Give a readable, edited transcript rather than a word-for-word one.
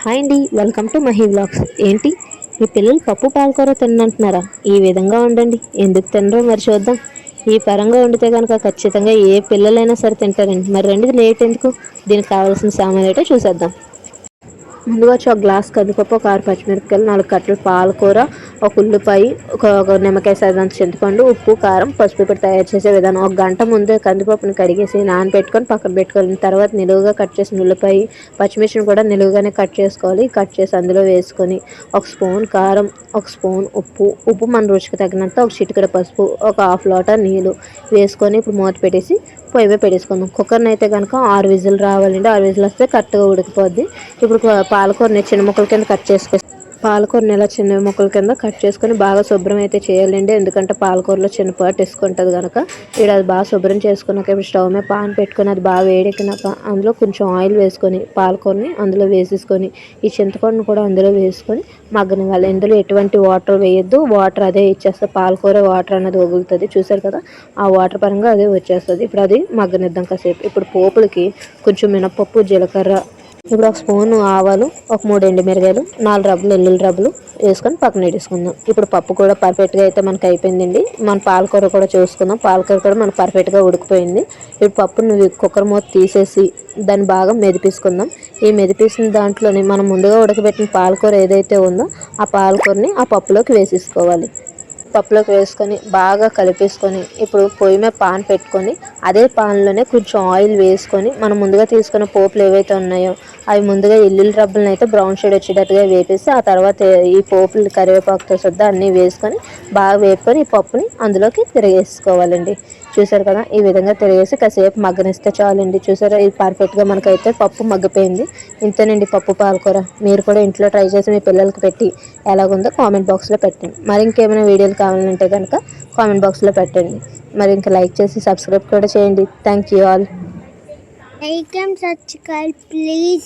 Hi అండి, welcome to Mahi vlogs. ఏంటి మీ పిల్లలు పప్పు పాలకూర తిన్నంటున్నారా? ఈ విధంగా ఉండండి, ఎందుకు తినరో మరి చూద్దాం. ఈ పరంగా వండితే కనుక ఖచ్చితంగా ఏ పిల్లలైనా సరే తింటారండి. మరి రెండుది లేట్ ఎందుకు? దీనికి కావాల్సిన సామాన్లు ఏంటో చూసేద్దాం. ముందుగా వచ్చి ఒక గ్లాస్ కందిపప్పు, ఒక 6 పచ్చిమిరపకాయలు, 4 కట్టలు పాలకూర, ఒక ఉల్లిపాయ, ఒక నిమ్మకాయ సైజంత చింతపండు, ఉప్పు, కారం, పసుపు. ఇప్పుడు తయారు చేసే విధానం: ఒక గంట ముందే కందిపప్పును కడిగేసి నానబెట్టుకొని పక్కన పెట్టుకోవాలి. తర్వాత నిలువుగా కట్ చేసిన ఉల్లిపాయ, పచ్చిమిర్చిని కూడా నిలువుగానే కట్ చేసుకోవాలి. కట్ చేసి అందులో వేసుకొని ఒక స్పూన్ కారం, ఒక స్పూన్ ఉప్పు మన రుచికి తగినంత, ఒక చిటికెడు పసుపు, ఒక హాఫ్ లోటా నీళ్ళు వేసుకొని ఇప్పుడు మూత పెట్టేసి పొయ్యి మీద పెట్టేసుకుందాం. కుక్కర్ని అయితే కనుక 6 విజిల్ రావాలండి. 6 విజిల్ వస్తే కరెక్ట్గా ఉడికిపోద్ది. ఇప్పుడు పాలకూరని చిన్న ముక్కల కింద కట్ చేసుకో. పాలకూరని ఇలా చిన్న ముక్కల కింద కట్ చేసుకొని బాగా శుభ్రం అయితే చేయాలండి. ఎందుకంటే పాలకూరలో చిన్నపాటు ఇసుక ఉంటుంది కనుక ఇక్కడ అది బాగా శుభ్రం చేసుకున్నాక ఇప్పుడు స్టవ్ మీద పాన్ పెట్టుకొని అది బాగా వేడెక్కినాక అందులో కొంచెం ఆయిల్ వేసుకొని పాలకూరని అందులో వేసేసుకొని ఈ చింతపండును కూడా అందులో వేసుకొని మగ్గనివ్వాలి. ఇందులో ఎటువంటి వాటర్ వేయొద్దు. వాటర్ అదే ఇచ్చేస్తే పాలకూర వాటర్ అనేది వగులుతుంది. చూసారు కదా, ఆ వాటర్ పరంగా అదే వచ్చేస్తుంది. ఇప్పుడు అది మగ్గనిద్దాం కాసేపు. ఇప్పుడు పోపులకి కొంచెం మినపప్పు, జీలకర్ర, ఇప్పుడు ఒక స్పూన్ ఆవాలు, ఒక 3 ఎండుమిరగాయలు, 4 రబ్బలు ఎల్లుల్లి రబ్బలు వేసుకొని పక్కన పెట్టేసుకుందాం. ఇప్పుడు పప్పు కూడా పర్ఫెక్ట్గా అయితే మనకు అయిపోయిందండి. మన పాలకూర కూడా చూసుకుందాం. పాలకూర కూడా మనకు పర్ఫెక్ట్గా ఉడికిపోయింది. ఇప్పుడు పప్పును కుక్కర్ మూత తీసేసి దాన్ని బాగా మెదిపేసుకుందాం. ఈ మెదిపేసిన దాంట్లోనే మనం ముందుగా ఉడకబెట్టిన పాలకూర ఏదైతే ఉందో ఆ పాలకూరని ఆ పప్పులోకి వేసేసుకోవాలి. పప్పులోకి వేసుకొని బాగా కలిపేసుకొని ఇప్పుడు పొయ్యి మీద పాన్ పెట్టుకొని అదే పాన్లోనే కొంచెం ఆయిల్ వేసుకొని మనం ముందుగా తీసుకున్న పోపులు ఏవైతే ఉన్నాయో అవి ముందుగా ఎల్లుల్లి రబ్బలను అయితే బ్రౌన్ షేడ్ వచ్చేటట్టుగా వేపేసి ఆ తర్వాత ఈ పోపులు కరివేపాకుతో సొద్దా అన్నీ వేసుకొని బాగా వేపుకొని ఈ పప్పుని అందులోకి తిరగేసుకోవాలండి. చూసారు కదా, ఈ విధంగా తిరిగేసి కాసేపు మగ్గనిస్తే చాలండి. చూసారా, ఇది పర్ఫెక్ట్గా మనకైతే పప్పు మగ్గిపోయింది. ఇంతేనండి పప్పు పాలకూర. మీరు కూడా ఇంట్లో ట్రై చేసి మీ పిల్లలకి పెట్టి ఎలాగుందో కామెంట్ బాక్స్లో పెట్టండి. మరి ఇంకేమైనా వీడియోలు కావాలంటే కనుక కామెంట్ బాక్స్లో పెట్టండి. మరి ఇంకా లైక్ చేసి సబ్స్క్రైబ్ కూడా చేయండి. Thank you all. Like and subscribe, please.